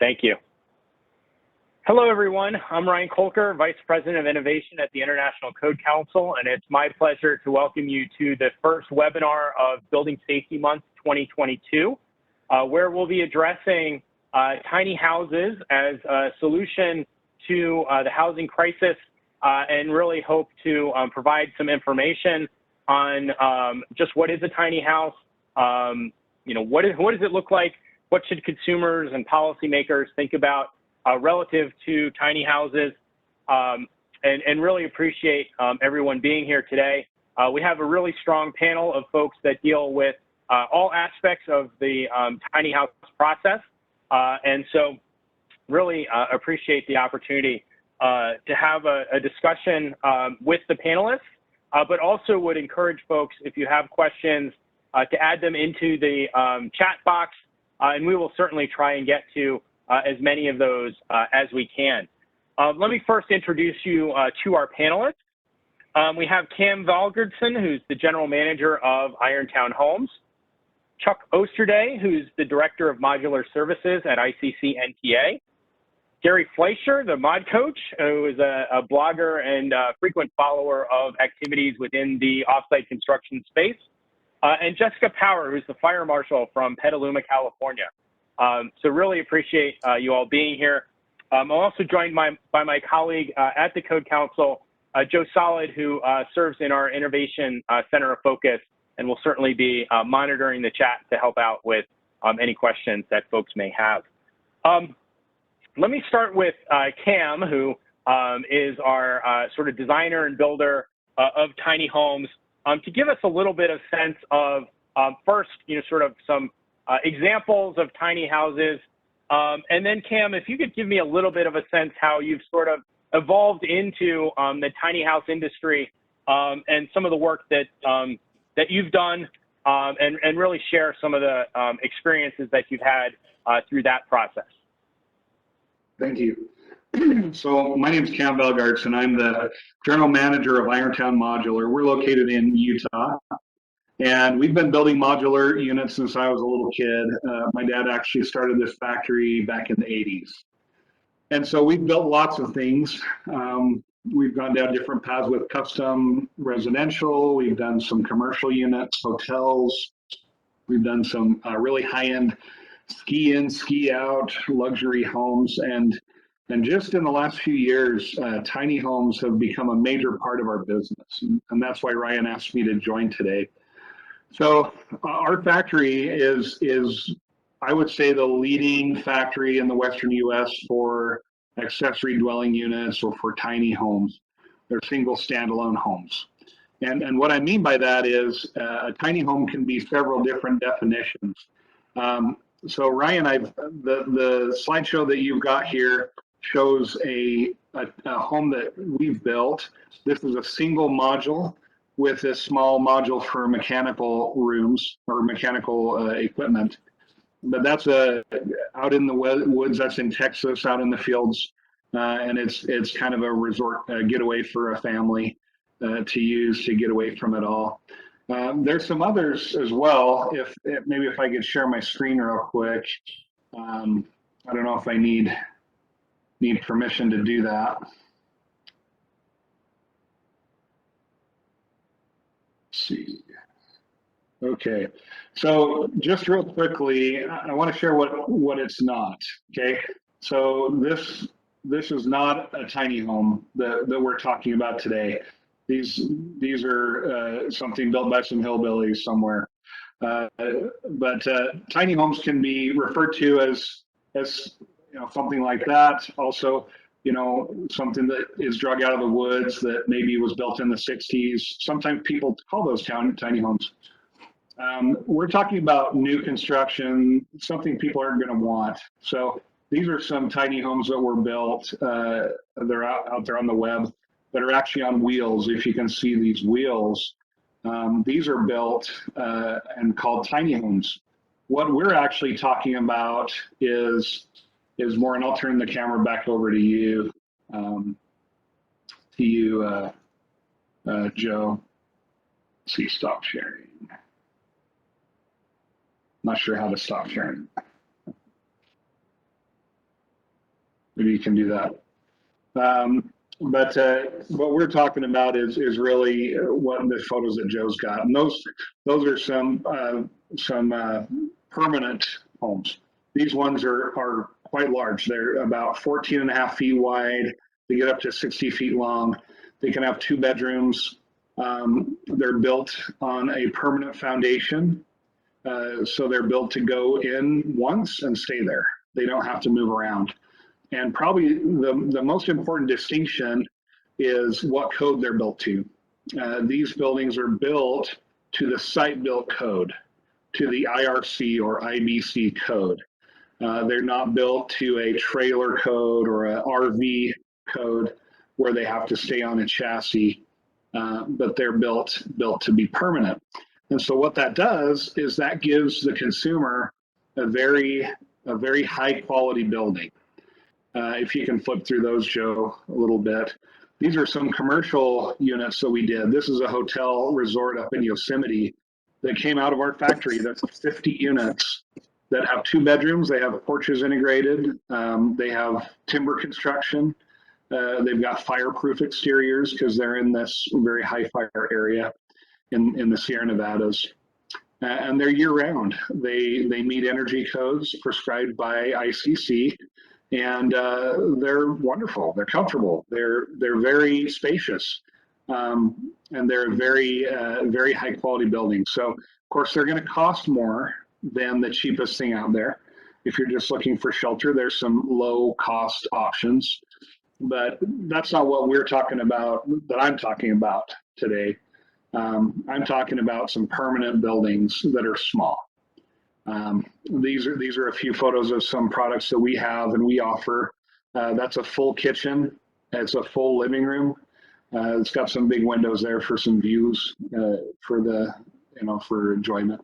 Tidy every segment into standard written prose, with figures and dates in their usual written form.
Thank you. Hello, everyone. I'm Ryan Kolker, Vice President of Innovation at the International Code Council, and it's my pleasure to welcome you to the first webinar of Building Safety Month 2022, where we'll be addressing tiny houses as a solution to the housing crisis, and really hope to provide some information on just what is a tiny house, what does it look like, what should consumers and policymakers think about relative to tiny houses, and really appreciate everyone being here today. We have a really strong panel of folks that deal with all aspects of the tiny house process, and so really appreciate the opportunity to have a discussion with the panelists, but also would encourage folks, if you have questions, to add them into the chat box, and we will certainly try and get to as many of those as we can. Let me first introduce you to our panelists. We have Cam Valgerdson, who's the General Manager of Irontown Homes, Chuck Osterday, who's the Director of Modular Services at ICC NTA, Gary Fleischer, the mod coach, who is a blogger and frequent follower of activities within the offsite construction space, and Jessica Power, who's the fire marshal from Petaluma, California. So really appreciate you all being here. I'm also joined by my colleague at the Code Council, Joe Solid, who serves in our Innovation Center of Focus, and will certainly be monitoring the chat to help out with any questions that folks may have. Let me start with Cam, who is our sort of designer and builder of tiny homes, to give us a little bit of sense of first, sort of some examples of tiny houses, and then Cam, if you could give me a little bit of a sense how you've sort of evolved into the tiny house industry, and some of the work that that you've done, and really share some of the experiences that you've had through that process. Thank you. So my name is Cam Valgardson. I'm the General Manager of Irontown Modular. We're located in Utah, and we've been building modular units since I was a little kid. My dad actually started this factory back in the 80s. And so we've built lots of things. We've gone down different paths with custom residential. We've done some commercial units, hotels. We've done some really high-end ski in, ski out, luxury homes. And just in the last few years, tiny homes have become a major part of our business. And that's why Ryan asked me to join today. So our factory is I would say the leading factory in the Western US for accessory dwelling units or for tiny homes. They're single standalone homes. And what I mean by that is a tiny home can be several different definitions. So Ryan, the slideshow that you've got here shows a home that we've built. This is a single module with a small module for mechanical rooms or mechanical equipment. But that's out in the woods. That's in Texas, out in the fields, and it's kind of a resort getaway for a family to use to get away from it all. There's some others as well. Maybe if I could share my screen real quick. I don't know if I need permission to do that. Let's see. Okay, so just real quickly, I want to share what it's not. Okay, so this is not a tiny home that we're talking about today. These are something built by some hillbillies somewhere. But tiny homes can be referred to as something like that. Also, something that is drug out of the woods that maybe was built in the 60s. Sometimes people call those tiny homes. We're talking about new construction, something people aren't going to want. So these are some tiny homes that were built. They're out there on the web that are actually on wheels. If you can see these wheels, these are built and called tiny homes. What we're actually talking about is more, and I'll turn the camera back over to you, Joe. Let's see, stop sharing. Not sure how to stop sharing. maybe you can do that. But what we're talking about is really what the photos that Joe's got, and those are some permanent homes. These ones are quite large. They're about 14 and a half feet wide. They get up to 60 feet long. They can have 2 bedrooms. They're built on a permanent foundation. So they're built to go in once and stay there. They don't have to move around. And probably the most important distinction is what code they're built to. These buildings are built to the site-built code, to the IRC or IBC code. They're not built to a trailer code or a RV code where they have to stay on a chassis, but they're built to be permanent. And so what that does is that gives the consumer a very high quality building. If you can flip through those, Joe, a little bit. These are some commercial units that we did. This is a hotel resort up in Yosemite that came out of our factory. That's 50 units that have 2 bedrooms. They have porches integrated. They have timber construction. They've got fireproof exteriors because they're in this very high fire area in the Sierra Nevadas. And they're year round. They meet energy codes prescribed by ICC. And they're wonderful. They're comfortable. They're very spacious, and they're very high quality buildings. So of course they're going to cost more than the cheapest thing out there. If you're just looking for shelter, there's some low cost options, but that's not what we're talking about. That I'm talking about today. I'm talking about some permanent buildings that are small. These are a few photos of some products that we have and we offer. That's a full kitchen. It's a full living room. It's got some big windows there for some views for enjoyment.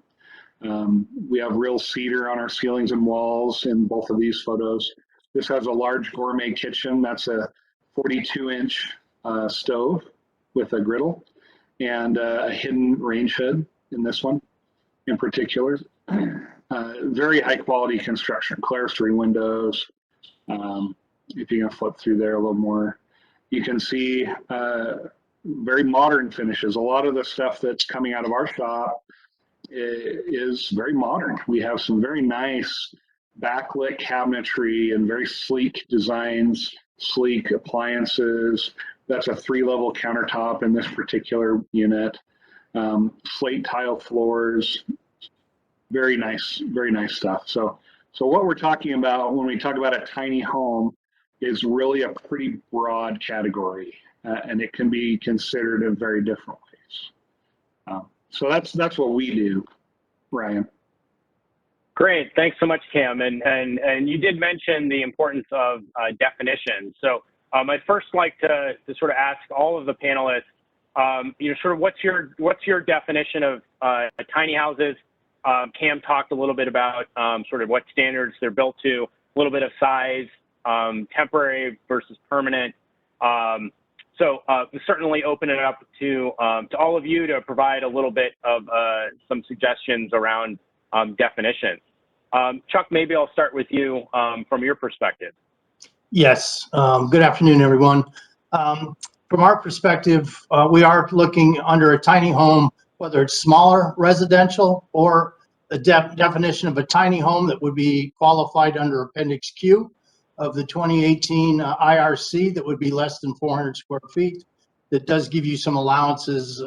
We have real cedar on our ceilings and walls in both of these photos. This has a large gourmet kitchen. That's a 42-inch stove with a griddle and a hidden range hood in this one in particular. Very high quality construction, clerestory windows. If you can flip through there a little more, you can see very modern finishes. A lot of the stuff that's coming out of our shop is very modern. We have some very nice backlit cabinetry and very sleek designs, sleek appliances. That's a 3-level countertop in this particular unit. Slate tile floors. Very nice stuff. So what we're talking about when we talk about a tiny home is really a pretty broad category, and it can be considered in very different ways. So that's what we do, Ryan. Great, thanks so much, Cam. And you did mention the importance of definition. So I'd first like to sort of ask all of the panelists, sort of what's your definition of tiny houses? Cam talked a little bit about sort of what standards they're built to, a little bit of size, temporary versus permanent. So we certainly open it up to all of you to provide a little bit of some suggestions around definition. Chuck, maybe I'll start with you from your perspective. Yes. Good afternoon, everyone. From our perspective, we are looking under a tiny home, whether it's smaller residential or the definition of a tiny home that would be qualified under Appendix Q of the 2018 IRC, that would be less than 400 square feet. That does give you some allowances,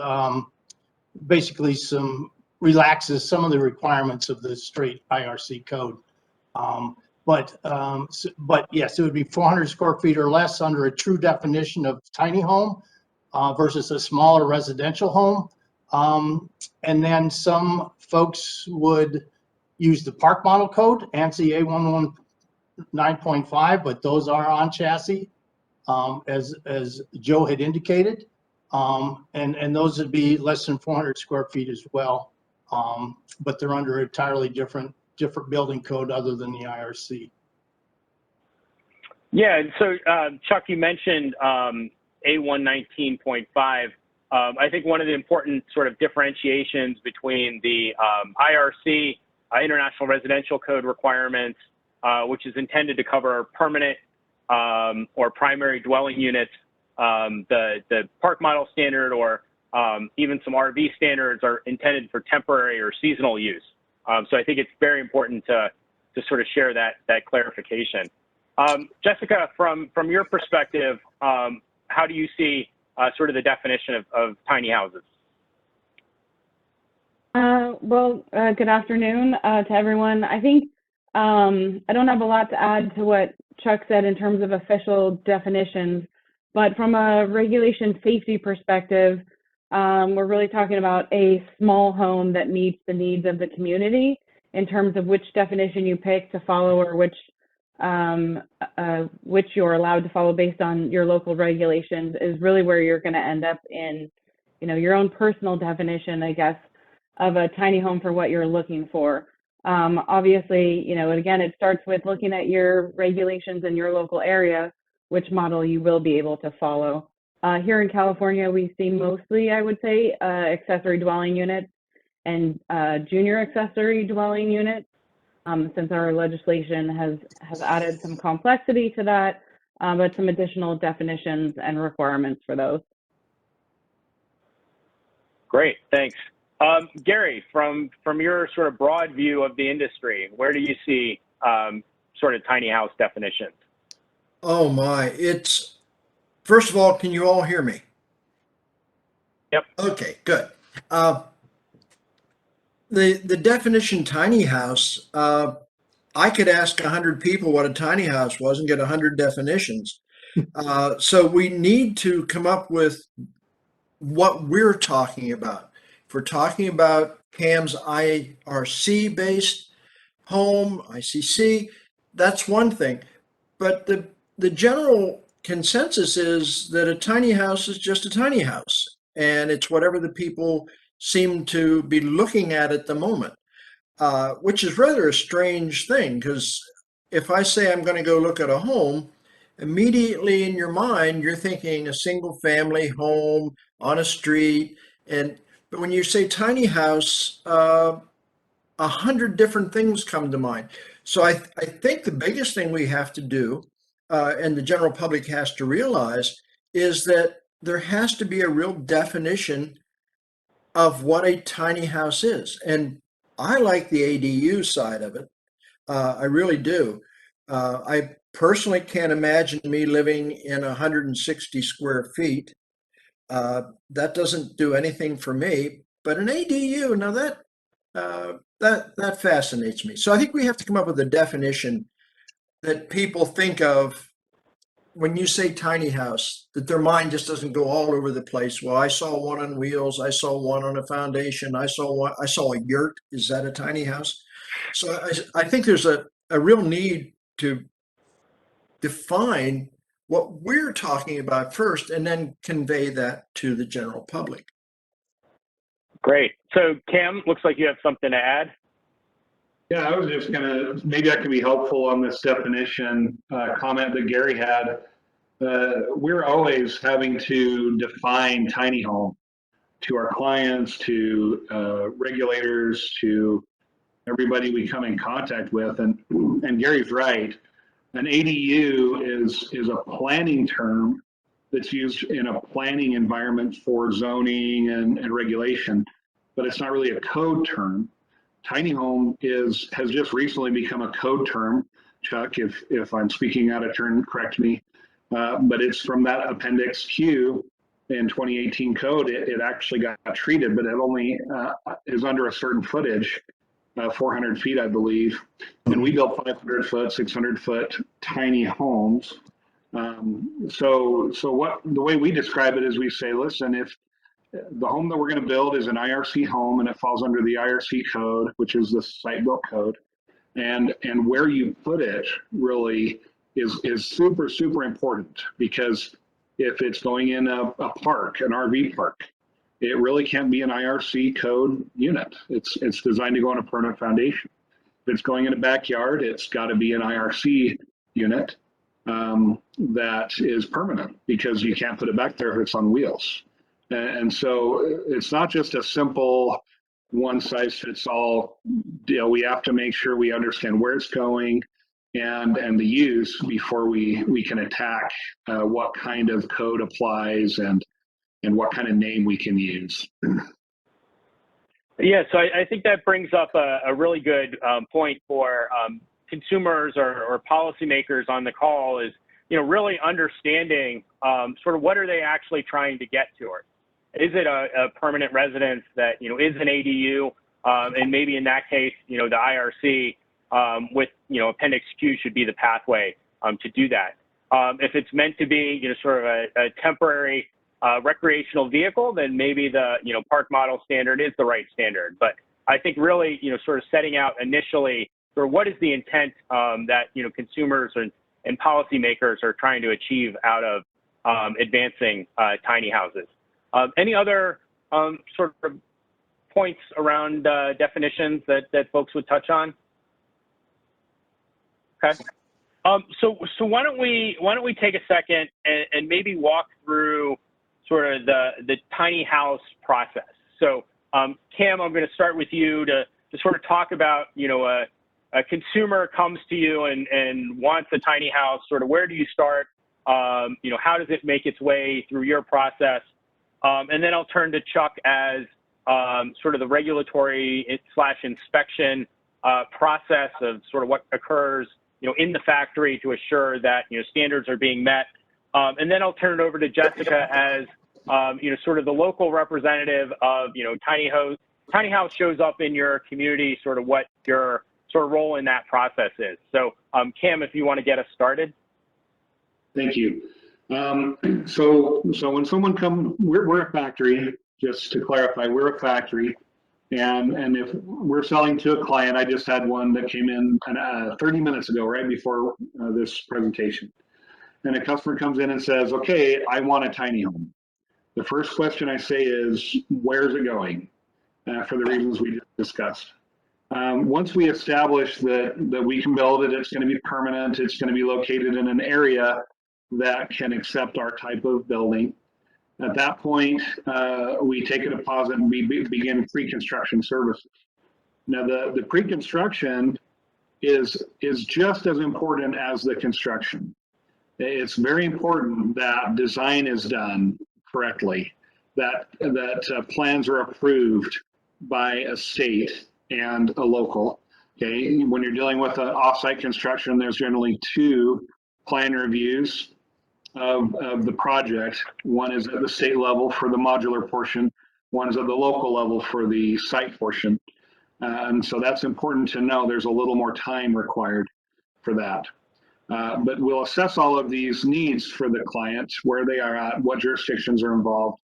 basically relaxes some of the requirements of the straight IRC code. But yes, it would be 400 square feet or less under a true definition of tiny home versus a smaller residential home. And then some folks would use the park model code, ANSI A119.5, but those are on chassis, as Joe had indicated. And those would be less than 400 square feet as well. But they're under an entirely different building code other than the IRC. Yeah, so Chuck, you mentioned A119.5. I think one of the important sort of differentiations between the IRC, International Residential Code requirements, which is intended to cover permanent or primary dwelling units, the park model standard or even some RV standards are intended for temporary or seasonal use. So I think it's very important to sort of share that clarification. Jessica, from your perspective, how do you see sort of the definition of tiny houses? Good afternoon to everyone. I think I don't have a lot to add to what Chuck said in terms of official definitions, but from a regulation safety perspective, we're really talking about a small home that meets the needs of the community in terms of which definition you pick to follow or which you're allowed to follow based on your local regulations is really where you're going to end up in, your own personal definition, I guess, of a tiny home for what you're looking for. Obviously, again, it starts with looking at your regulations in your local area, which model you will be able to follow. Here in California, we see mostly, I would say, accessory dwelling units and junior accessory dwelling units, since our legislation has added some complexity to that, but some additional definitions and requirements for those. Great, thanks. Gary, from your sort of broad view of the industry, where do you see sort of tiny house definitions? Oh my, first of all, can you all hear me? Yep. Okay, good. The definition tiny house, I could ask 100 people what a tiny house was and get 100 definitions. So we need to come up with what we're talking about. If we're talking about CAM's IRC-based home, ICC, that's one thing. But the general consensus is that a tiny house is just a tiny house, and it's whatever the people seem to be looking at the moment, which is rather a strange thing, because if I say I'm going to go look at a home, immediately in your mind, you're thinking a single family home on a street. But when you say tiny house, 100 different things come to mind. So I think the biggest thing we have to do, and the general public has to realize, is that there has to be a real definition of what a tiny house is. And I like the ADU side of it. I really do. I personally can't imagine me living in 160 square feet. That doesn't do anything for me. But an ADU, now that fascinates me. So I think we have to come up with a definition that people think of when you say tiny house, that their mind just doesn't go all over the place. Well, I saw one on wheels. I saw one on a foundation. I saw a yurt. Is that a tiny house? So I think there's a real need to define what we're talking about first and then convey that to the general public. Great. So Cam, looks like you have something to add. Yeah, I was just maybe I can be helpful on this definition comment that Gary had. We're always having to define tiny home to our clients, to regulators, to everybody we come in contact with. And Gary's right. An ADU is a planning term that's used in a planning environment for zoning and regulation, but it's not really a code term. Tiny home has just recently become a code term. Chuck, if I'm speaking out of turn, correct me. But it's from that Appendix Q in 2018 code. It actually got treated, but it only is under a certain footage, 400 feet, I believe. And we built 500 foot, 600 foot tiny homes. So the way we describe it is we say, listen, if the home that we're going to build is an IRC home and it falls under the IRC code, which is the site built code, and where you put it really is super, super important, because if it's going in a park, an RV park, it really can't be an IRC code unit. It's designed to go on a permanent foundation. If it's going in a backyard, it's got to be an IRC unit that is permanent, because you can't put it back there if it's on wheels. And so it's not just a simple one size fits all deal. We have to make sure we understand where it's going, and the use before we can attack what kind of code applies and what kind of name we can use. Yeah, so I think that brings up a really good point for consumers or policymakers on the call is, really understanding sort of what are they actually trying to get towards. Is it a permanent residence that, is an ADU? And maybe in that case, the IRC with, Appendix Q should be the pathway to do that. If it's meant to be, sort of a temporary recreational vehicle, then maybe the, park model standard is the right standard. But I think really, sort of setting out initially, sort of what is the intent that, consumers and policymakers are trying to achieve out of advancing tiny houses. Any other sort of points around definitions that folks would touch on? Okay. So why don't we take a second and maybe walk through sort of the tiny house process. So Cam, I'm going to start with you to sort of talk about, a consumer comes to you and wants a tiny house. Sort of where do you start? How does it make its way through your process? And then I'll turn to Chuck as sort of the regulatory / inspection process of sort of what occurs, in the factory to assure that, standards are being met. And then I'll turn it over to Jessica as, sort of the local representative of, tiny house shows up in your community, sort of what your sort of role in that process is. So Cam, if you want to get us started. Thank you. So when someone comes, we're a factory, just to clarify, we're a factory. And if we're selling to a client, I just had one that came in 30 minutes ago, right before this presentation. And a customer comes in and says, okay, I want a tiny home. The first question I say is, where's it going? For the reasons we just discussed. Once we establish that we can build it, it's going to be permanent, it's going to be located in an area that can accept our type of building. At that point, we take a deposit and we begin pre-construction services. Now, the pre-construction is just as important as the construction. It's very important that design is done correctly, that plans are approved by a state and a local. Okay, when you're dealing with an off-site construction, there's generally 2 plan reviews of the project. One is at the state level for the modular portion, one is at the local level for the site portion. And so that's important to know. There's a little more time required for that. But we'll assess all of these needs for the client, where they are at, what jurisdictions are involved.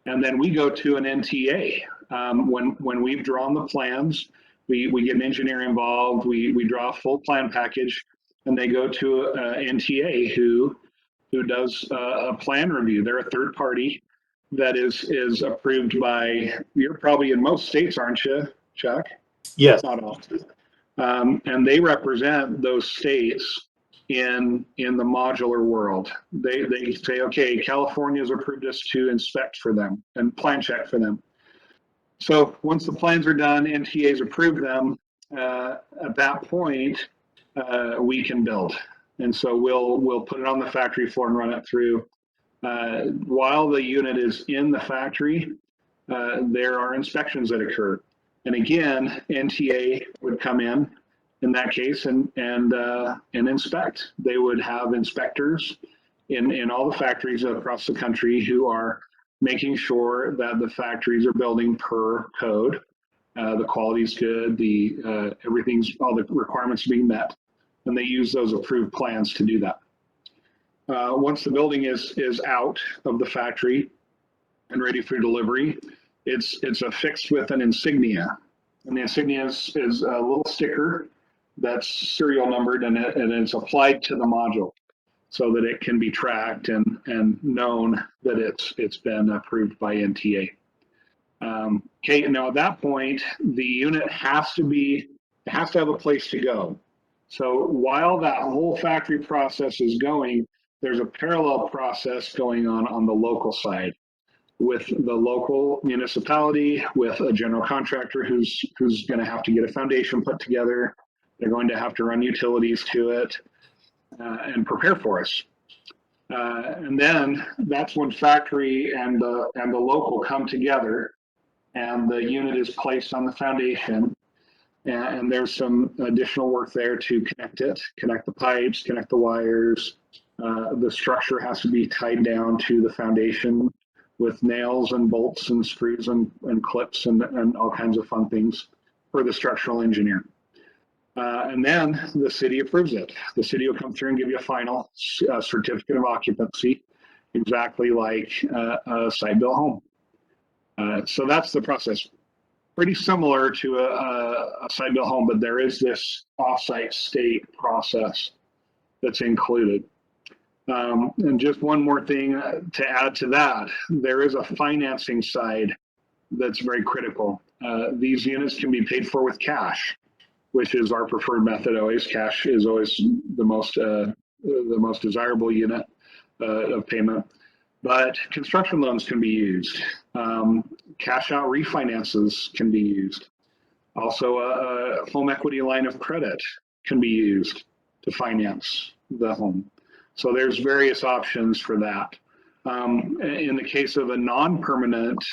And then we go to an NTA. When we've drawn the plans, we get an engineer involved, we draw a full plan package, and they go to NTA who does a plan review. They're a third party that is approved by, you're probably in most states, aren't you, Chuck? Yes. Not all. And they represent those states in the modular world. They say, okay, California's approved us to inspect for them and plan check for them. So once the plans are done, NTA's approved them, at that point, we can build. And so we'll put it on the factory floor and run it through. While the unit is in the factory, there are inspections that occur. And again, NTA would come in that case, and inspect. They would have inspectors in all the factories across the country who are making sure that the factories are building per code. The quality's good, all the requirements are being met. And they use those approved plans to do that. Once the building is out of the factory and ready for delivery, it's affixed with an insignia. And the insignia is a little sticker that's serial numbered, and it's applied to the module so that it can be tracked and known that it's been approved by NTA. Okay, now at that point, the unit has to have a place to go. So while that whole factory process is going, there's a parallel process going on the local side with the local municipality, with a general contractor who's going to have to get a foundation put together. They're going to have to run utilities to it and prepare for us. And then that's when factory and the local come together, and the unit is placed on the foundation. And there's some additional work there to connect it, connect the pipes, connect the wires. The structure has to be tied down to the foundation with nails and bolts and screws and clips and all kinds of fun things for the structural engineer. And then the city approves it. The city will come through and give you a final certificate of occupancy, exactly like a site-built home. So that's the process. Pretty similar to a site-built home, but there is this off-site state process that's included. And just one more thing to add to that, there is a financing side that's very critical. These units can be paid for with cash, which is our preferred method always. Cash is always the most desirable unit of payment. But construction loans can be used. Cash out refinances can be used. Also, a home equity line of credit can be used to finance the home. So there's various options for that. In the case of a non-permanent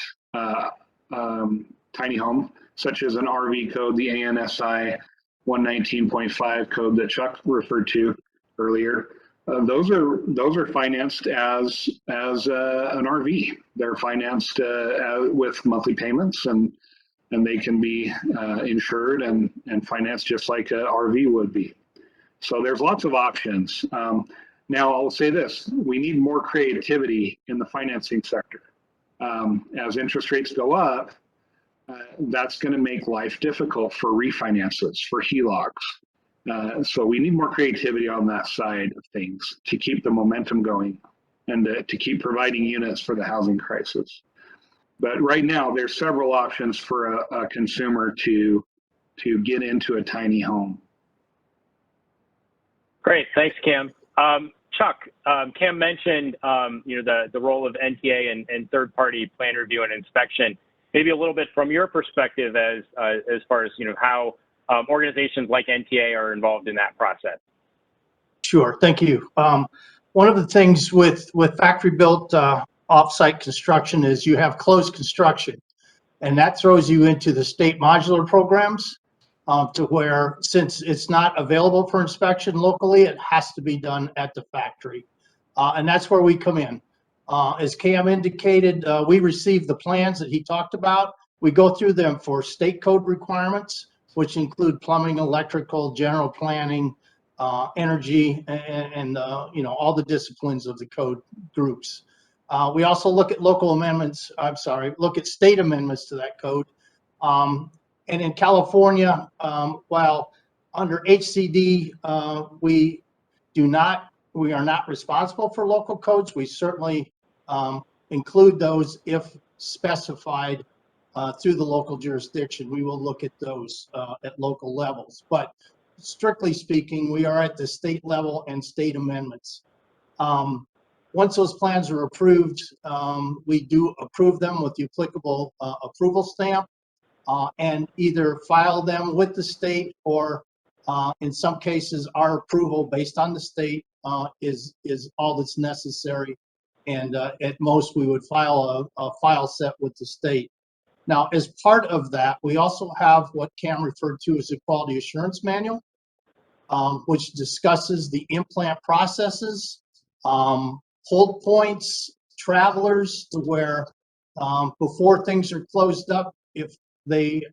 tiny home, such as an RV code, the ANSI 119.5 code that Chuck referred to earlier, those are financed as an RV. They're financed with monthly payments, and they can be insured and financed just like an RV would be. So there's lots of options. Now I'll say this: we need more creativity in the financing sector. As interest rates go up, that's going to make life difficult for refinances, for HELOCs. So we need more creativity on that side of things to keep the momentum going and to keep providing units for the housing crisis. But right now, there's several options for a consumer to get into a tiny home. Great, thanks, Cam. Chuck, Cam mentioned the role of NTA and third-party plan review and inspection. Maybe a little bit from your perspective as far as how organizations like NTA are involved in that process. Sure, thank you. One of the things with factory-built off-site construction is you have closed construction, and that throws you into the state modular programs to where, since it's not available for inspection locally, it has to be done at the factory. And that's where we come in. As Cam indicated, we receive the plans that he talked about. We go through them for state code requirements, which include plumbing, electrical, general planning, energy, and all the disciplines of the code groups. We also look at look at state amendments to that code. And in California, while under HCD, we are not responsible for local codes. We certainly include those if specified through the local jurisdiction. We will look at those at local levels. But strictly speaking, we are at the state level and state amendments. Once those plans are approved, we do approve them with the applicable approval stamp and either file them with the state, or in some cases, our approval based on the state is all that's necessary. And at most, we would file a file set with the state. Now, as part of that, we also have what Cam referred to as a quality assurance manual, which discusses the implant processes, hold points, travelers, to where before things are closed up, if they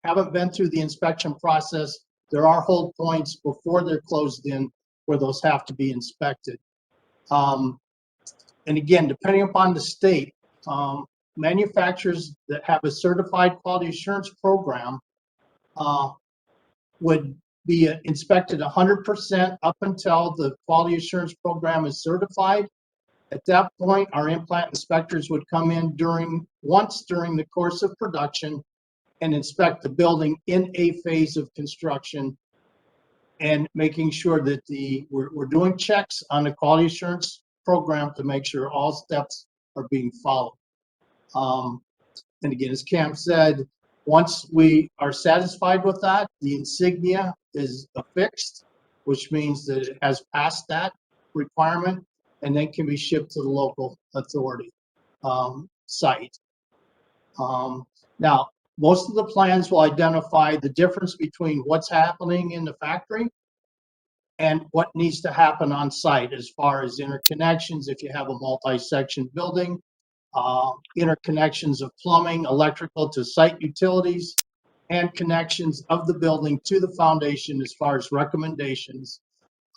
haven't been through the inspection process, there are hold points before they're closed in where those have to be inspected. And again, depending upon the state, manufacturers that have a certified quality assurance program would be inspected 100% up until the quality assurance program is certified. At that point, our implant inspectors would come in once during the course of production and inspect the building in a phase of construction, and making sure that we're doing checks on the quality assurance program to make sure all steps are being followed. And again, as Cam said, once we are satisfied with that, the insignia is affixed, which means that it has passed that requirement and then can be shipped to the local authority site. Now, most of the plans will identify the difference between what's happening in the factory and what needs to happen on site as far as interconnections, if you have a multi-section building, interconnections of plumbing, electrical to site utilities, and connections of the building to the foundation as far as recommendations.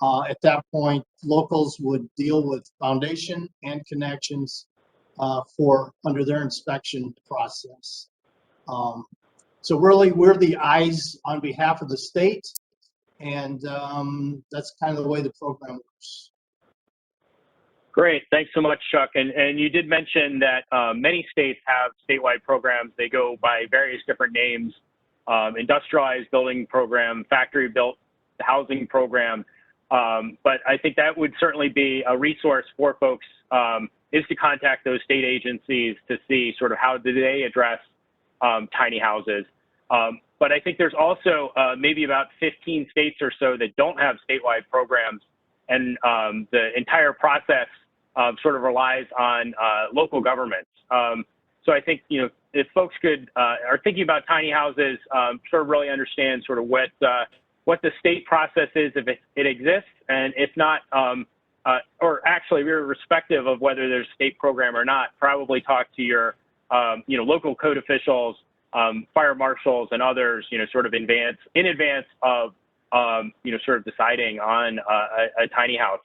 At that point, locals would deal with foundation and connections for under their inspection process. So really, we're the eyes on behalf of the state, and that's kind of the way the program works. Great. Thanks so much, Chuck. And you did mention that many states have statewide programs. They go by various different names, industrialized building program, factory built housing program. But I think that would certainly be a resource for folks is to contact those state agencies to see sort of how do they address tiny houses. But I think there's also maybe about 15 states or so that don't have statewide programs, and the entire process sort of relies on local governments. So I think, you know, if folks could are thinking about tiny houses, sort of really understand sort of what the state process is, if it exists, and if not, or actually, irrespective of whether there's a state program or not, probably talk to your, you know, local code officials, fire marshals, and others, you know, sort of in advance of, you know, sort of deciding on a tiny house,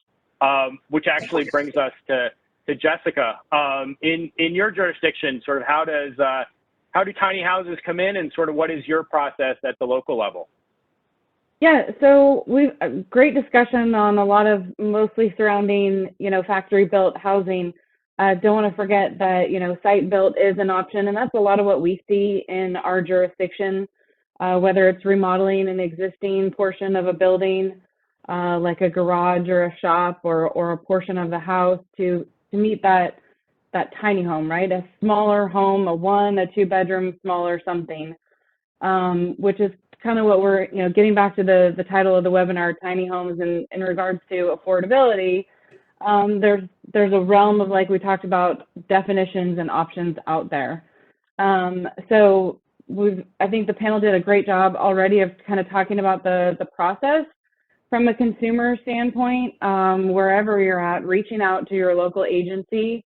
which actually brings us to Jessica. In your jurisdiction, sort of how do tiny houses come in, and sort of what is your process at the local level? Yeah, so we've a great discussion on a lot of mostly surrounding, you know, factory built housing. Don't want to forget that, you know, site built is an option, and that's a lot of what we see in our jurisdiction, whether it's remodeling an existing portion of a building, like a garage or a shop, or a portion of the house to meet that tiny home, right? A smaller home, a 1, a 2 bedroom, smaller something, which is kind of what we're, you know, getting back to the title of the webinar, tiny homes, in regards to affordability. There's a realm of, like we talked about, definitions and options out there. So I think the panel did a great job already of kind of talking about the process from a consumer standpoint. Wherever you're at, reaching out to your local agency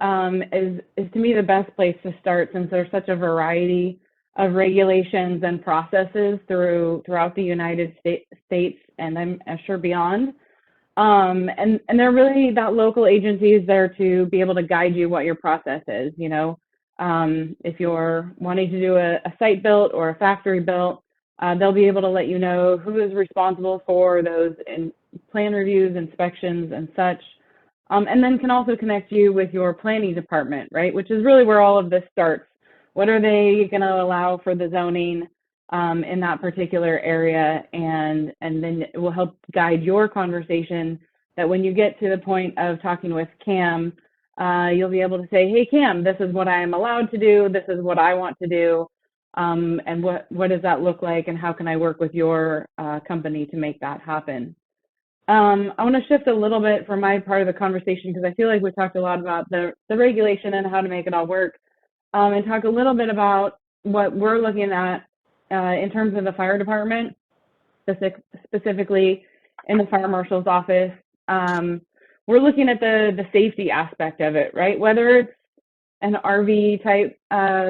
is to me the best place to start, since there's such a variety of regulations and processes throughout the United States, and I'm sure beyond. And they're really, that local agency is there to be able to guide you what your process is. You know, if you're wanting to do a site built or a factory built, they'll be able to let you know who is responsible for those plan reviews, inspections, and such. And then can also connect you with your planning department, right? Which is really where all of this starts. What are they going to allow for the zoning in that particular area? And then it will help guide your conversation, that when you get to the point of talking with CAM, you'll be able to say, hey, CAM, this is what I am allowed to do. This is what I want to do. And what does that look like? And how can I work with your company to make that happen? I want to shift a little bit from my part of the conversation, because I feel like we talked a lot about the regulation and how to make it all work. And talk a little bit about what we're looking at in terms of the fire department, specifically in the fire marshal's office. We're looking at the safety aspect of it, right? Whether it's an RV type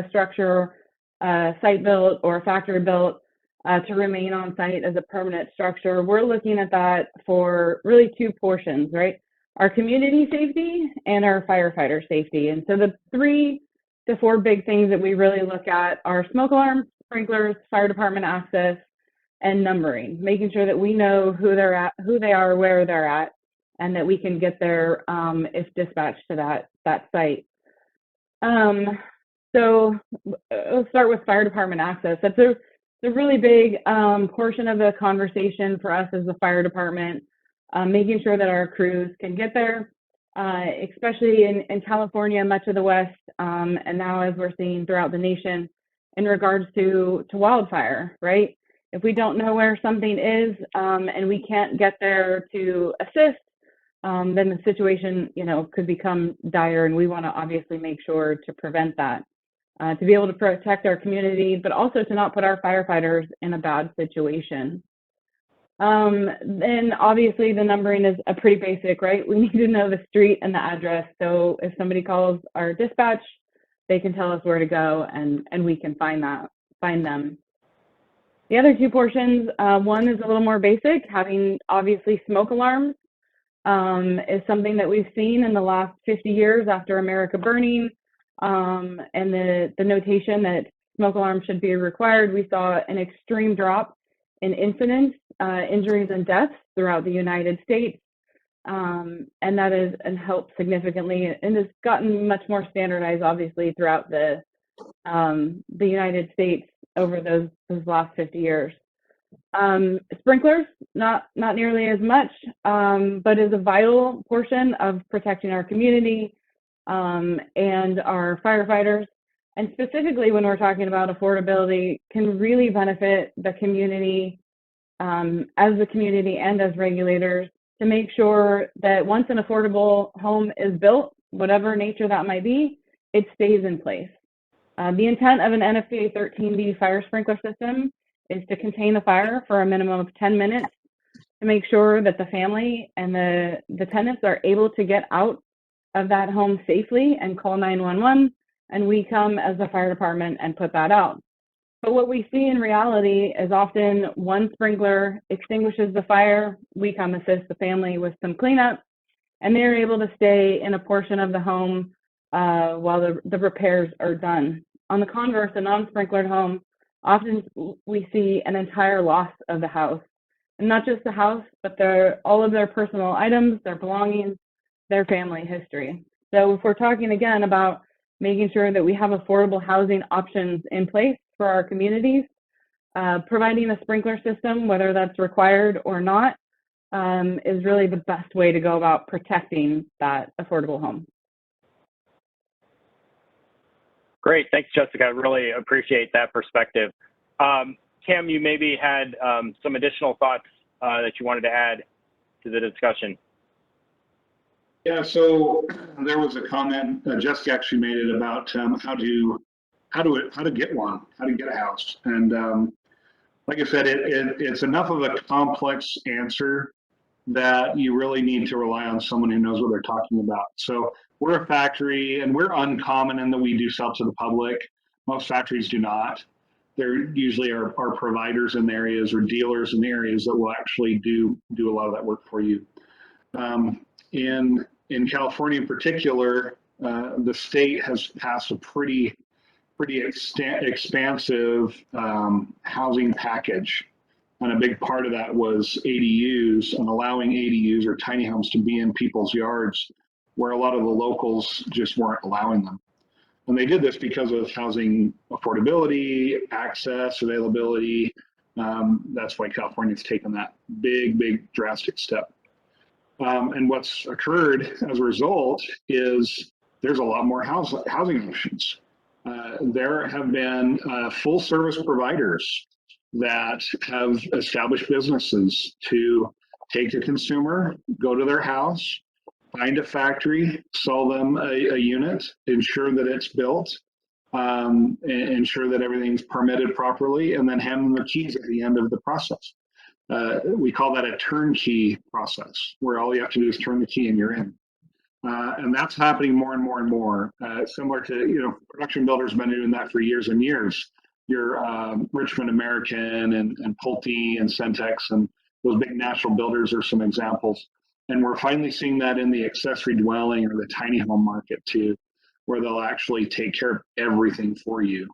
structure, site built or factory built, to remain on site as a permanent structure, we're looking at that for really 2 portions, right? Our community safety and our firefighter safety. And so the 3 to 4 big things that we really look at are smoke alarms, sprinklers, fire department access, and numbering, making sure that we know who they're at, who they are, where they're at, and that we can get there if dispatched to that site. So we'll start with fire department access. That's a really big portion of the conversation for us as the fire department, making sure that our crews can get there, especially in California, much of the West, and now as we're seeing throughout the nation in regards to wildfire, right? If we don't know where something is and we can't get there to assist, then the situation, could become dire, and we want to obviously make sure to prevent that, to be able to protect our community, but also to not put our firefighters in a bad situation. Then obviously the numbering is a pretty basic, right? We need to know the street and the address. So if somebody calls our dispatch, they can tell us where to go, and we can find them. The other two portions, one is a little more basic. Having obviously smoke alarms is something that we've seen in the last 50 years after America burning, and the notation that smoke alarms should be required. We saw an extreme drop in incidents, injuries, and deaths throughout the United States, and that has helped significantly, and has gotten much more standardized, obviously, throughout the United States over those last 50 years. Sprinklers, not nearly as much, but is a vital portion of protecting our community and our firefighters. And specifically when we're talking about affordability, can really benefit the community, as the community and as regulators, to make sure that once an affordable home is built, whatever nature that might be, it stays in place. The intent of an NFPA 13B fire sprinkler system is to contain the fire for a minimum of 10 minutes to make sure that the family and the tenants are able to get out of that home safely and call 911, and we come as the fire department and put that out. But what we see in reality is often one sprinkler extinguishes the fire, we come assist the family with some cleanup, and they're able to stay in a portion of the home while the repairs are done. On the converse, a non-sprinklered home, often we see an entire loss of the house. And not just the house, but all of their personal items, their belongings, their family history. So if we're talking again about making sure that we have affordable housing options in place for our communities, providing a sprinkler system, whether that's required or not, is really the best way to go about protecting that affordable home. Great. Thanks, Jessica. I really appreciate that perspective. Cam, you maybe had some additional thoughts that you wanted to add to the discussion. Yeah, so there was a comment, Jessica actually made it about how to get one, how to get a house. And like I said, it's enough of a complex answer that you really need to rely on someone who knows what they're talking about. So we're a factory, and we're uncommon in that we do sell to the public. Most factories do not. They're usually our providers in the areas or dealers in the areas that will actually do a lot of that work for you. In California in particular, the state has passed a pretty expansive housing package. And a big part of that was ADUs and allowing ADUs or tiny homes to be in people's yards where a lot of the locals just weren't allowing them. And they did this because of housing affordability, access, availability. That's why California's taken that big, drastic step. And what's occurred as a result is there's a lot more housing options. There have been full service providers that have established businesses to take a consumer, go to their house, find a factory, sell them a unit, ensure that it's built, ensure that everything's permitted properly, and then hand them the keys at the end of the process. We call that a turnkey process, where all you have to do is turn the key and you're in. And that's happening more and more and more. Similar to, production builders have been doing that for years and years. Your Richmond American and Pulte and Centex and those big national builders are some examples. And we're finally seeing that in the accessory dwelling or the tiny home market too, where they'll actually take care of everything for you.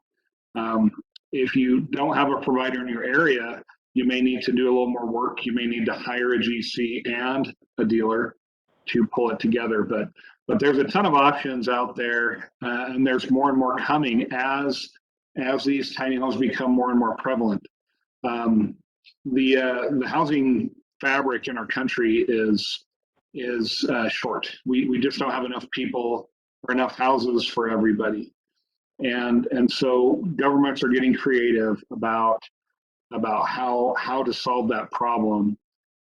If you don't have a provider in your area, you may need to do a little more work. You may need to hire a GC and a dealer to pull it together. But there's a ton of options out there, and there's more and more coming as these tiny homes become more and more prevalent. The housing fabric in our country is short. We just don't have enough people or enough houses for everybody. And so governments are getting creative about about how to solve that problem.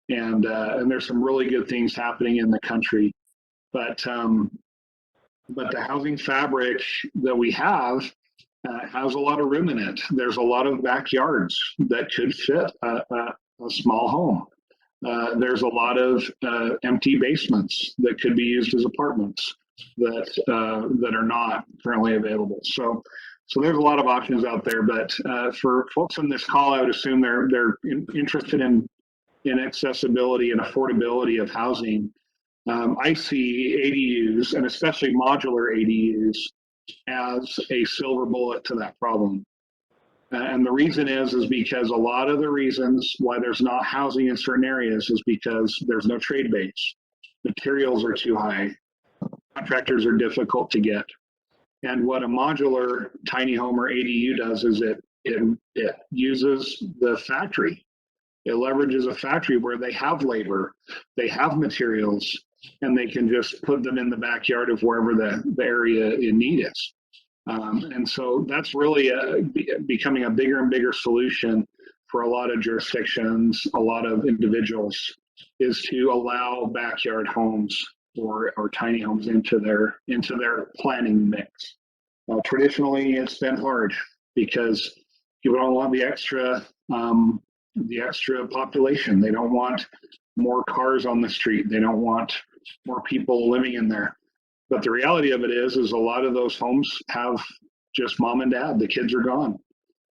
And there's some really good things happening in the country. But the housing fabric that we have has a lot of room in it. There's a lot of backyards that could fit a small home. There's a lot of empty basements that could be used as apartments that are not currently available. So there's a lot of options out there. But for folks on this call, I would assume they're interested in accessibility and affordability of housing. I see ADUs, and especially modular ADUs, as a silver bullet to that problem. And the reason is because a lot of the reasons why there's not housing in certain areas is because there's no trade base. Materials are too high. Contractors are difficult to get. And what a modular tiny home or ADU does is it uses the factory. It leverages a factory where they have labor, they have materials, and they can just put them in the backyard of wherever the area in need is. And so that's really becoming a bigger and bigger solution for a lot of jurisdictions, a lot of individuals, is to allow backyard homes or tiny homes into their planning mix. Traditionally, it's been hard because people don't want the extra population. They don't want more cars on the street. They don't want more people living in there. But the reality of it is a lot of those homes have just mom and dad. The kids are gone,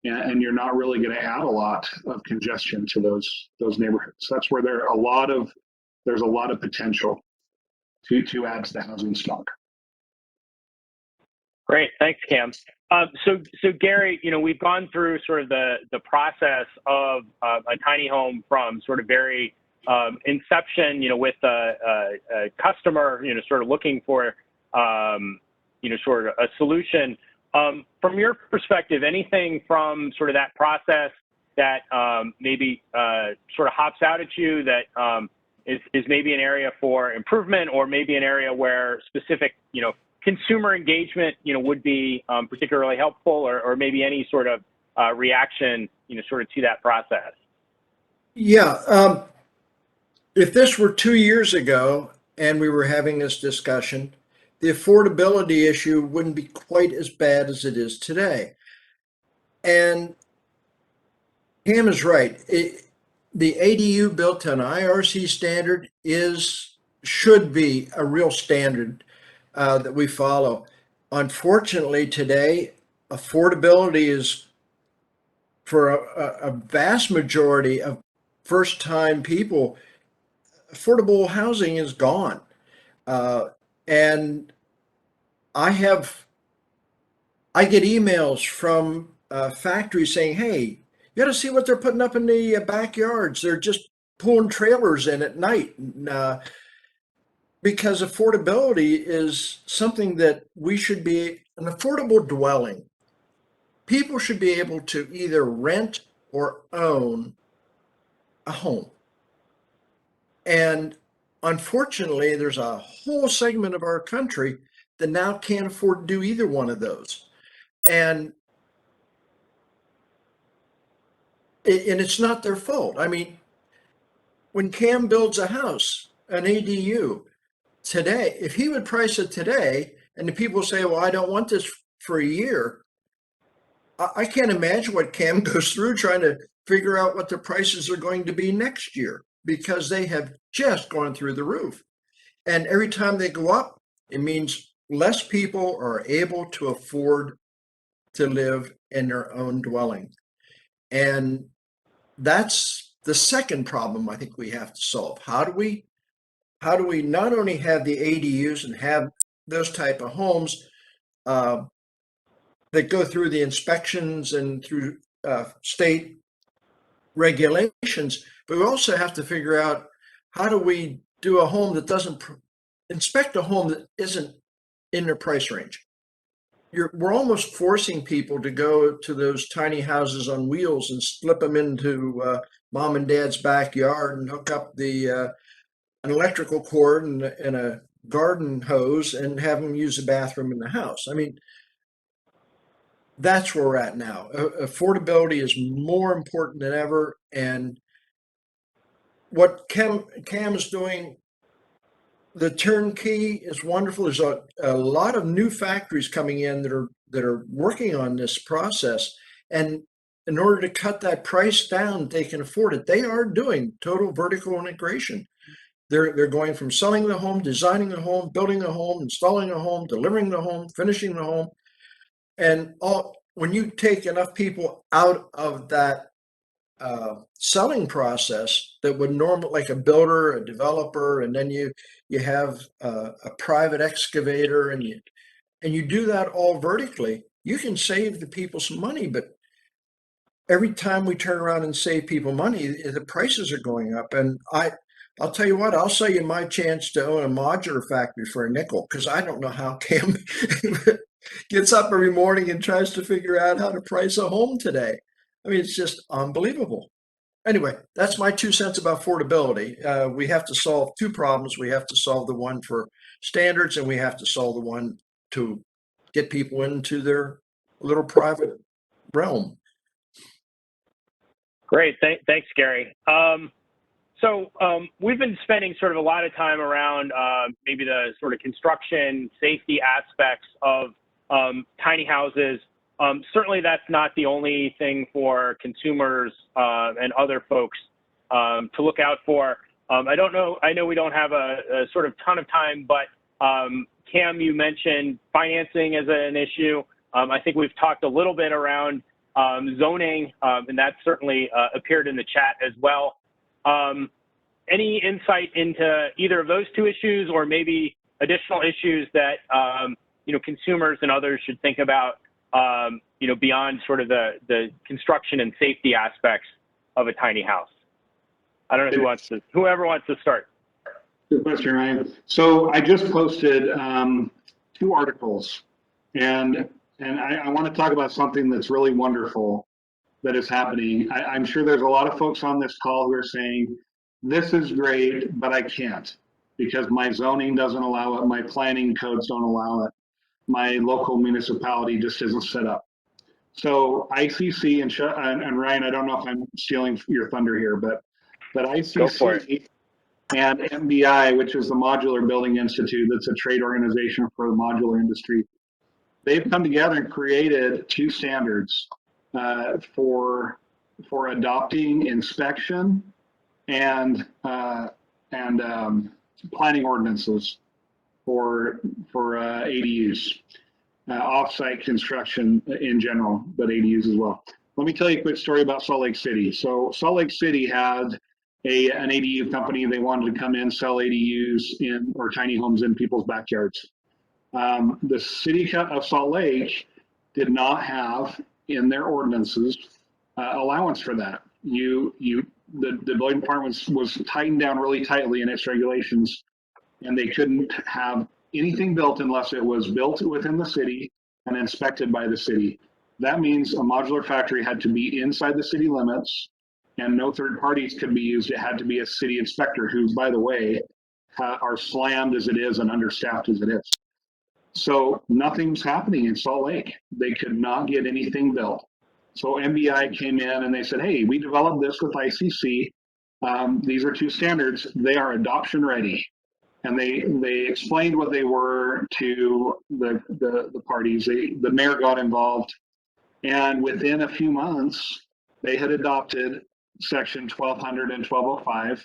and you're not really going to add a lot of congestion to those neighborhoods. That's where there's a lot of potential to add to the housing stock. Great, thanks, Cam. So Gary, we've gone through sort of the process of a tiny home from sort of very inception, with a customer, sort of looking for, sort of a solution. From your perspective, anything from sort of that process that maybe sort of hops out at you that is maybe an area for improvement, or maybe an area where specific, consumer engagement, would be particularly helpful, or maybe any sort of reaction, sort of to that process? Yeah. If this were 2 years ago and we were having this discussion, the affordability issue wouldn't be quite as bad as it is today. And Cam is right. The ADU built to an IRC standard should be a real standard that we follow. Unfortunately, today, affordability is, for a vast majority of first-time people, affordable housing is gone. And I get emails from factories saying, hey, you got to see what they're putting up in the backyards. They're just pulling trailers in at night. Because affordability is something that we should be an affordable dwelling. People should be able to either rent or own a home. And unfortunately, there's a whole segment of our country that now can't afford to do either one of those. And it's not their fault. I mean, when Cam builds a house, an ADU, today, if he would price it today, and the people say, well, I don't want this for a year, I can't imagine what Cam goes through trying to figure out what the prices are going to be next year, because they have just gone through the roof. And every time they go up, it means less people are able to afford to live in their own dwelling. And that's the second problem I think we have to solve. How do we not only have the ADUs and have those type of homes that go through the inspections and through state regulations, but we also have to figure out how do we do a home that doesn't inspect a home that isn't in their price range. We're almost forcing people to go to those tiny houses on wheels and slip them into mom and dad's backyard and hook up an electrical cord and a garden hose and have them use the bathroom in the house. I mean, that's where we're at now. Affordability is more important than ever. And what Cam is doing, the turnkey is wonderful. There's a lot of new factories coming in that are working on this process. And in order to cut that price down, they can afford it. They are doing total vertical integration. They're going from selling the home, designing the home, building the home, installing the home, delivering the home, finishing the home. And all when you take enough people out of that selling process that would normally, like a builder, a developer, and then you have a private excavator, and you do that all vertically, you can save the people some money. But every time we turn around and save people money, the prices are going up. And I'll tell you what, I'll sell you my chance to own a modular factory for a nickel, because I don't know how Cam gets up every morning and tries to figure out how to price a home today. I mean, it's just unbelievable. Anyway, that's my 2 cents about affordability. We have to solve two problems. We have to solve the one for standards, and we have to solve the one to get people into their little private realm. Great. Thanks, Gary. We've been spending sort of a lot of time around maybe the sort of construction safety aspects of tiny houses. Certainly that's not the only thing for consumers and other folks to look out for. I know we don't have a sort of ton of time, but Cam, you mentioned financing as an issue. I think we've talked a little bit around zoning, and that certainly appeared in the chat as well. Any insight into either of those two issues, or maybe additional issues that consumers and others should think about, beyond sort of the construction and safety aspects of a tiny house? I don't know whoever wants to start. Good question, Ryan. So I just posted 2 articles, and I want to talk about something that's really wonderful that is happening. I'm sure there's a lot of folks on this call who are saying, this is great, but I can't because my zoning doesn't allow it, my planning codes don't allow it, my local municipality just isn't set up. So ICC and Ryan, I don't know if I'm stealing your thunder here, but ICC and MBI, which is the Modular Building Institute, that's a trade organization for the modular industry, they've come together and created 2 standards for adopting inspection and planning ordinances for ADUs, off-site construction in general, but ADUs as well. Let me tell you a quick story about Salt Lake City. So Salt Lake City had an ADU company. They wanted to come in, sell ADUs or tiny homes in people's backyards. The city of Salt Lake did not have in their ordinances allowance for that. The building department was tightened down really tightly in its regulations, and they couldn't have anything built unless it was built within the city and inspected by the city. That means a modular factory had to be inside the city limits, and no third parties could be used. It had to be a city inspector, who, by the way, are slammed as it is and understaffed as it is. So nothing's happening in Salt Lake. They could not get anything built. So MBI came in and they said, hey, we developed this with ICC. These are 2 standards. They are adoption ready. And they explained what they were to the parties. The mayor got involved. And within a few months, they had adopted section 1200 and 1205,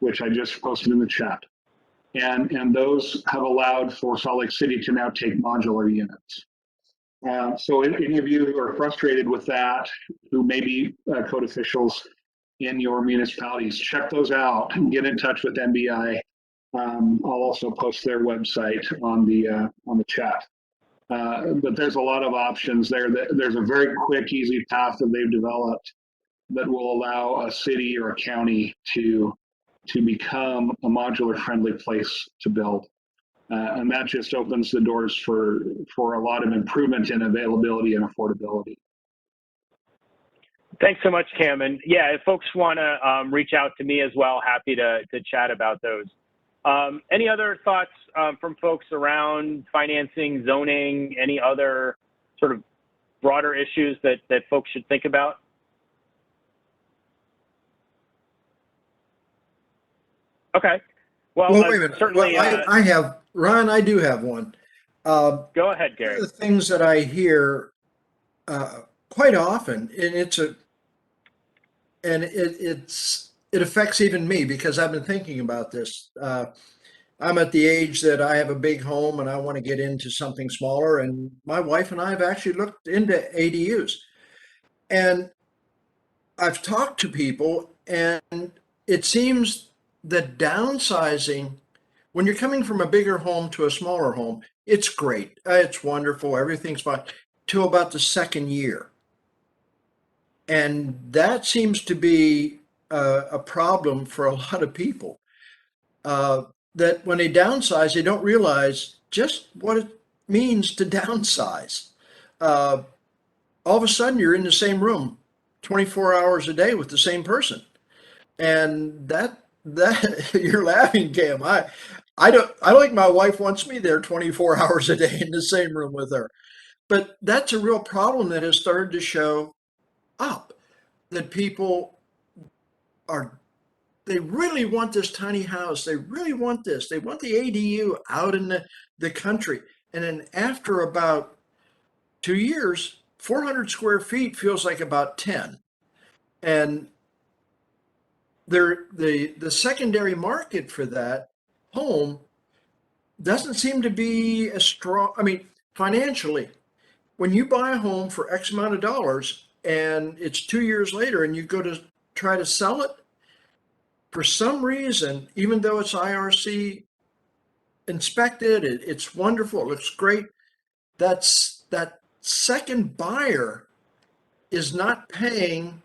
which I just posted in the chat. And those have allowed for Salt Lake City to now take modular units. So any of you who are frustrated with that, who may be code officials in your municipalities, check those out and get in touch with MBI. I'll also post their website on the chat. But there's a lot of options there. There's a very quick, easy path that they've developed that will allow a city or a county to become a modular friendly place to build. And that just opens the doors for a lot of improvement in availability and affordability. Thanks so much, Cam. And yeah, if folks want to reach out to me as well, happy to chat about those. Any other thoughts from folks around financing, zoning, any other sort of broader issues that folks should think about? Okay. Well, Well, wait a minute. certainly. Well, I have, Ron, I do have one. Go ahead, One Gary. of the things that I hear quite often, and it affects even me because I've been thinking about this. I'm at the age that I have a big home and I want to get into something smaller, and my wife and I have actually looked into ADUs. And I've talked to people, and it seems that downsizing, when you're coming from a bigger home to a smaller home, it's great. It's wonderful. Everything's fine till about the second year. And that seems to be a problem for a lot of people. That when they downsize, they don't realize just what it means to downsize. Uh, all of a sudden, you're in the same room 24 hours a day with the same person. And that you're laughing, Cam. I don't think my wife wants me there 24 hours a day in the same room with her. But that's a real problem that has started to show up, that people are, they really want this tiny house. They really want this. They want the ADU out in the country. And then after about 2 years, 400 square feet feels like about 10. And the secondary market for that home doesn't seem to be as strong. I mean, financially, when you buy a home for X amount of dollars and it's 2 years later and you go to try to sell it, for some reason, even though it's IRC inspected, it's wonderful, it looks great, that second buyer is not paying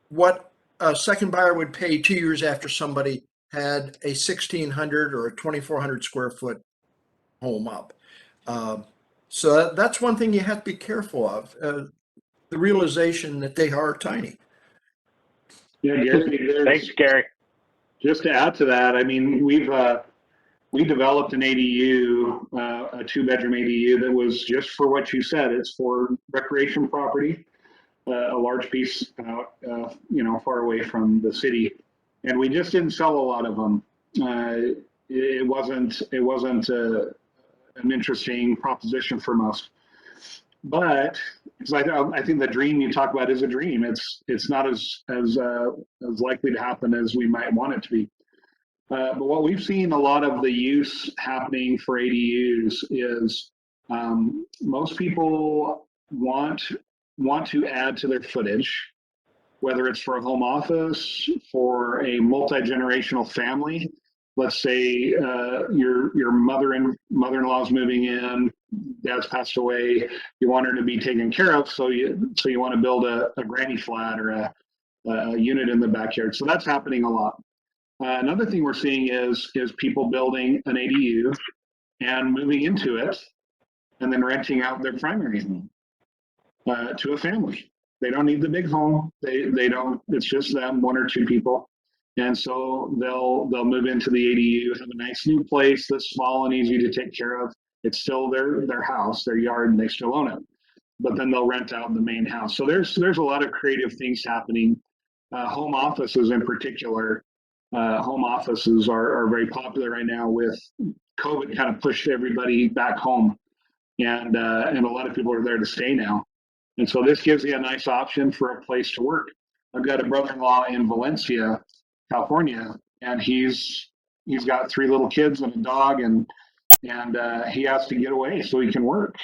what a second buyer would pay 2 years after somebody had a 1,600 or a 2,400 square foot home up. So that's one thing you have to be careful of, the realization that they are tiny. Yeah, Gary, Thanks, Gary. just to add to that, I mean, we developed an ADU, a 2-bedroom ADU that was just for what you said. It's for recreation property, a large piece out, far away from the city, and we just didn't sell a lot of them. It wasn't an interesting proposition for most. But because I think the dream you talk about is a dream. It's not as likely to happen as we might want it to be. But what we've seen a lot of the use happening for ADUs is most people want to add to their footage, whether it's for a home office, for a multi-generational family. Let's say your mother-in-law is moving in, dad's passed away, you want her to be taken care of, so you want to build a granny flat or a unit in the backyard. So that's happening a lot. Another thing we're seeing is people building an ADU and moving into it and then renting out their primary home to a family. They don't need the big home. They don't. It's just them, 1 or 2 people, and so they'll move into the ADU, have a nice new place that's small and easy to take care of. It's still their house, their yard, and they still own it. But then they'll rent out the main house. So there's a lot of creative things happening. Home offices in particular. Home offices are very popular right now. With COVID, kind of pushed everybody back home, and a lot of people are there to stay now. And so this gives you a nice option for a place to work. I've got a brother-in-law in Valencia, California, and he's got 3 little kids and a dog, and he has to get away so he can work.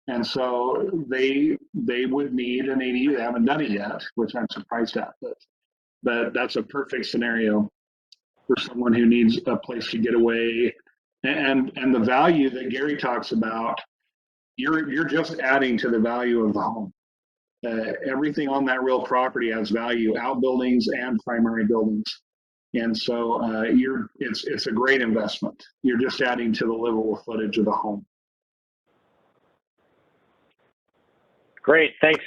And so they would need an ADU. They haven't done it yet, which I'm surprised at, but that's a perfect scenario for someone who needs a place to get away. And the value that Gary talks about, you're just adding to the value of the home. Everything on that real property has value, outbuildings and primary buildings. And so it's a great investment. You're just adding to the livable footage of the home. Great. Thanks.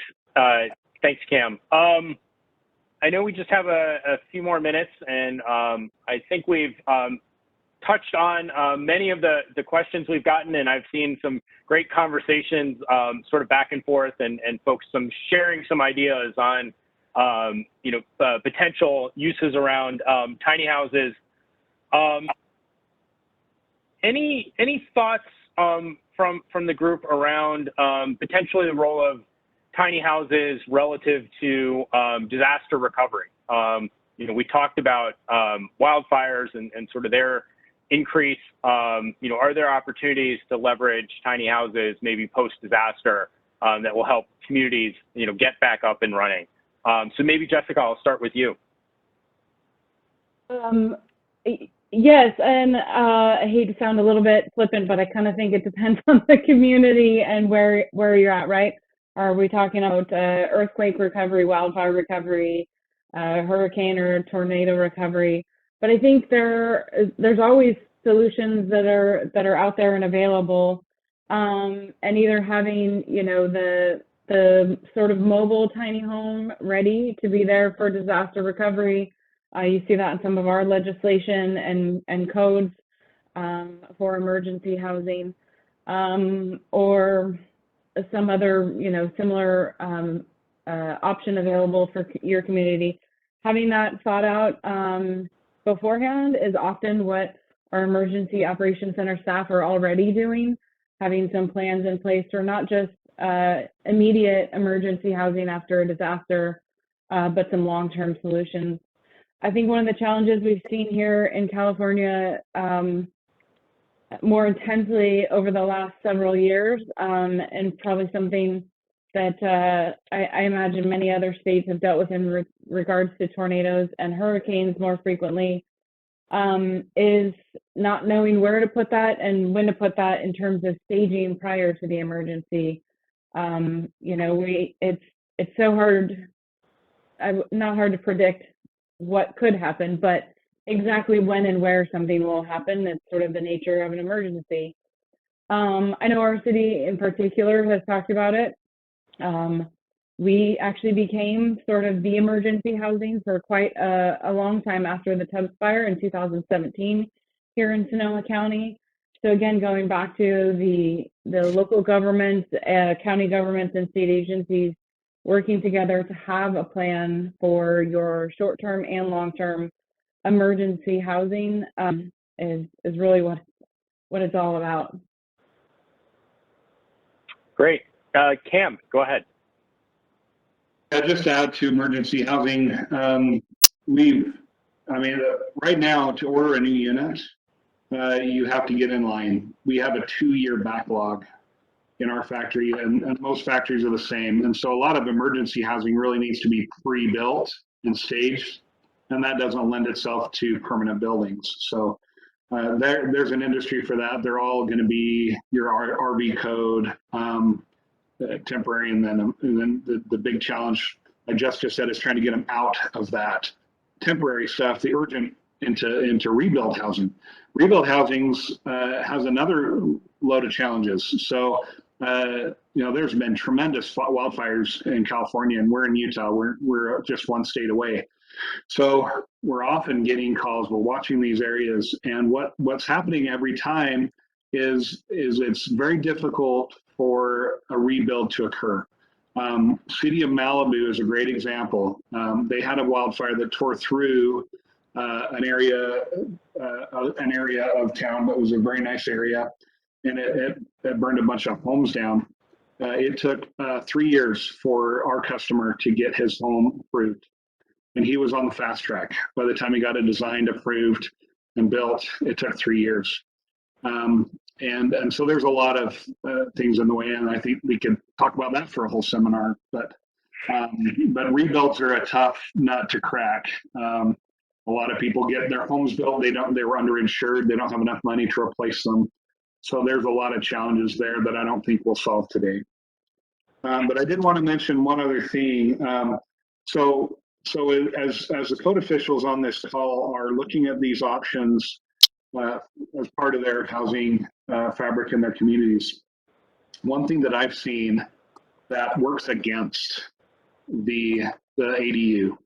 Thanks, Cam. I know we just have a few more minutes, and I think we've touched on many of the questions we've gotten, and I've seen some great conversations sort of back and forth, and folks sharing some ideas on potential uses around tiny houses. Any thoughts from the group around potentially the role of tiny houses relative to disaster recovery? We talked about wildfires and sort of their increase. Are there opportunities to leverage tiny houses maybe post-disaster that will help communities, get back up and running? So maybe, Jessica, I'll start with you. Yes, and I hate to sound a little bit flippant, but I kind of think it depends on the community and where you're at, right? Are we talking about earthquake recovery, wildfire recovery, hurricane or tornado recovery? But I think there's always solutions that are out there and available, and either having the sort of mobile tiny home ready to be there for disaster recovery. You see that in some of our legislation and codes for emergency housing, or some other, similar option available for your community. Having that thought out beforehand is often what our emergency operations center staff are already doing, having some plans in place for not just immediate emergency housing after a disaster, but some long-term solutions. I think one of the challenges we've seen here in California more intensely over the last several years, and probably something that I imagine many other states have dealt with in regards to tornadoes and hurricanes more frequently, is not knowing where to put that and when to put that in terms of staging prior to the emergency. It's so hard, not hard to predict what could happen, but exactly when and where something will happen. That's sort of the nature of an emergency. I know our city in particular has talked about it. We actually became sort of the emergency housing for quite a long time after the Tubbs fire in 2017 here in Sonoma County. So again, going back to the local governments, county governments, and state agencies working together to have a plan for your short-term and long-term emergency housing is really what it's all about. Great. Cam, go ahead. Just to add to emergency housing, right now to order a new unit, you have to get in line. We have a 2-year backlog in our factory, and most factories are the same. And so a lot of emergency housing really needs to be pre-built and staged, and that doesn't lend itself to permanent buildings. So there's an industry for that. They're all going to be your RV code, temporary, and then the big challenge I just said is trying to get them out of that temporary stuff, the urgent, into rebuild housing. Rebuild housings has another load of challenges. So there's been tremendous wildfires in California, and we're in Utah. We're just one state away. So we're often getting calls. We're watching these areas, and what's happening every time is it's very difficult for a rebuild to occur. City of Malibu is a great example. They had a wildfire that tore through an area of town that was a very nice area, and it burned a bunch of homes down. It took 3 years for our customer to get his home approved, and he was on the fast track. By the time he got it designed, approved, and built, it took 3 years. And so there's a lot of things in the way, and I think we could talk about that for a whole seminar. But rebuilds are a tough nut to crack. A lot of people get their homes built. They were underinsured. They don't have enough money to replace them. So there's a lot of challenges there that I don't think we'll solve today. But I did want to mention one other thing. So as the code officials on this call are looking at these options as part of their housing fabric in their communities, one thing that I've seen that works against the ADU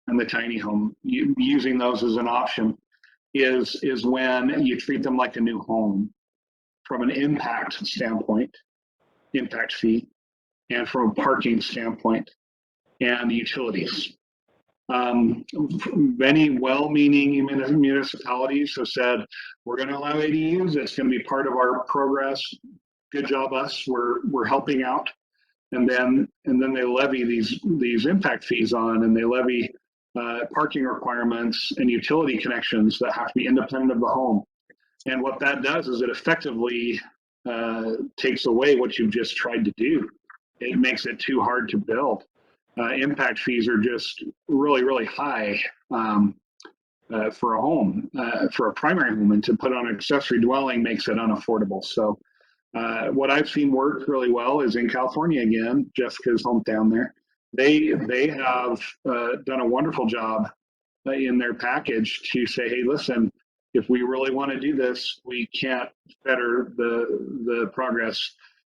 and the tiny home, using those as an option, is when you treat them like a new home from an impact standpoint, impact fee, and from a parking standpoint and the utilities. Many well-meaning municipalities have said, we're going to allow ADUs. It's going to be part of our progress. Good job, us. We're helping out. And then they levy these impact fees on, and they levy parking requirements and utility connections that have to be independent of the home. And what that does is it effectively takes away what you've just tried to do. It makes it too hard to build. Impact fees are just really, really high for a home, for a primary home, and to put on an accessory dwelling makes it unaffordable. So what I've seen work really well is in California again, Jessica's hometown there. They have done a wonderful job in their package to say, hey, listen, if we really want to do this, we can't better the progress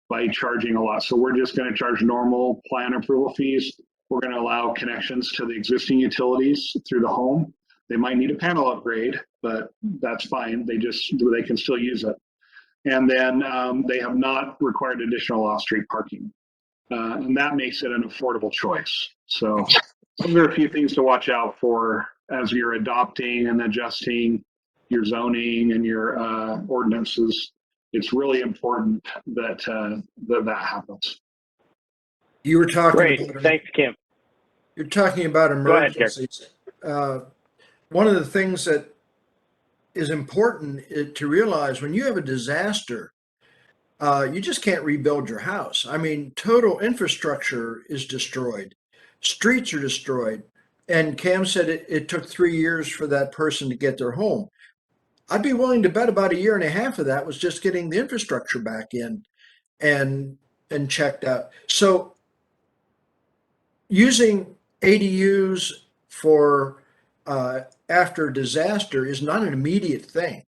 by charging a lot. So we're just going to charge normal plan approval fees. We're going to allow connections to the existing utilities through the home. They might need a panel upgrade, but that's fine. They can still use it. And then they have not required additional off-street parking. And that makes it an affordable choice. So those are a few things to watch out for as you're adopting and adjusting your zoning and your ordinances. It's really important that that happens. You were talking Great. about, Thanks, Kim. you're talking about Go ahead, emergencies. One of the things that is important to realize when you have a disaster, you just can't rebuild your house. I mean, total infrastructure is destroyed. Streets are destroyed. And Cam said it took 3 years for that person to get their home. I'd be willing to bet about 1.5 years of that was just getting the infrastructure back in and checked out. So using ADUs for after disaster is not an immediate thing.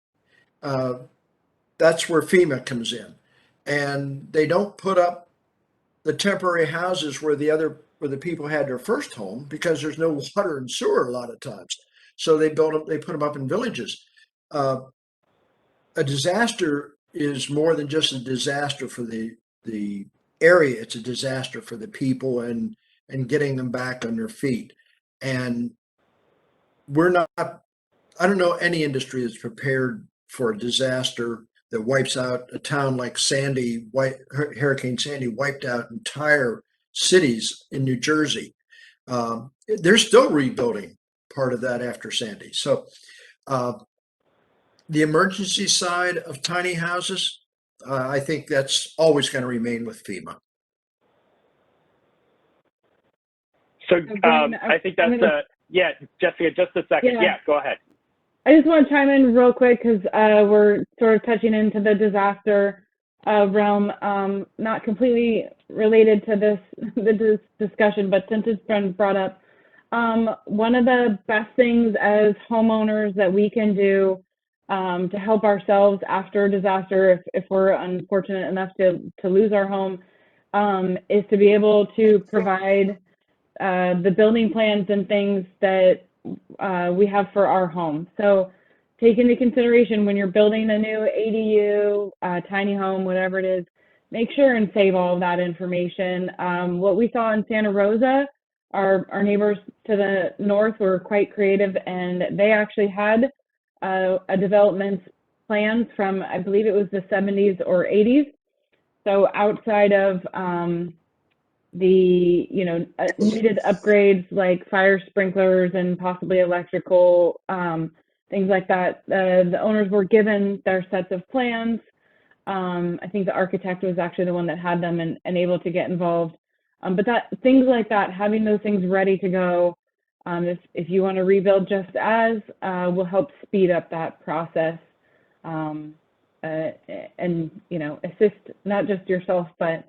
That's where FEMA comes in, and they don't put up the temporary houses where the people had their first home because there's no water and sewer a lot of times. So they put them up in villages. A disaster is more than just a disaster for the area. It's a disaster for the people and getting them back on their feet. And we're not, I don't know any industry that's prepared for a disaster that wipes out a town like Sandy. Hurricane Sandy wiped out entire cities in New Jersey. They're still rebuilding part of that after Sandy. So the emergency side of tiny houses, I think that's always going to remain with FEMA. So I think that's yeah, Jessica, just a second. Yeah, go ahead. I just want to chime in real quick because we're sort of touching into the disaster realm, not completely related to this discussion, but since it's been brought up, one of the best things as homeowners that we can do to help ourselves after a disaster, if we're unfortunate enough to lose our home, is to be able to provide the building plans and things that we have for our home. So take into consideration when you're building a new ADU, tiny home, whatever it is, make sure and save all of that information. What we saw in Santa Rosa, our neighbors to the north were quite creative, and they actually had a development plans from, I believe it was the 70s or 80s. So outside of the needed upgrades like fire sprinklers and possibly electrical, things like that, the owners were given their sets of plans. I think the architect was actually the one that had them and able to get involved. But things like that, having those things ready to go, if you want to rebuild just as, will help speed up that process and assist not just yourself but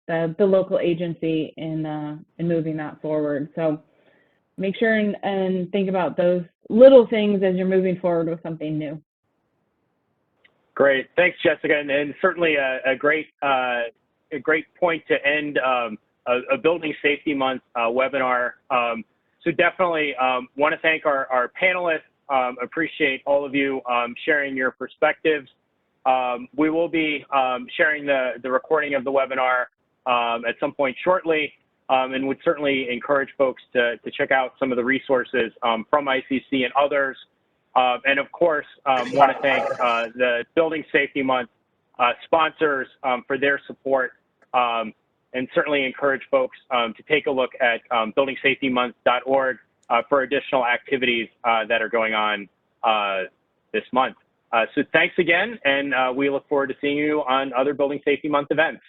the local agency in moving that forward. So make sure and think about those little things as you're moving forward with something new. Great, thanks, Jessica, and certainly a great point to end a Building Safety Month webinar. So definitely want to thank our panelists Appreciate all of you sharing your perspectives. We will be sharing the recording of the webinar at some point shortly, and would certainly encourage folks to check out some of the resources from ICC and others. And of course, want to thank the Building Safety Month sponsors for their support, and certainly encourage folks to take a look at buildingsafetymonth.org for additional activities that are going on this month. So thanks again, and we look forward to seeing you on other Building Safety Month events.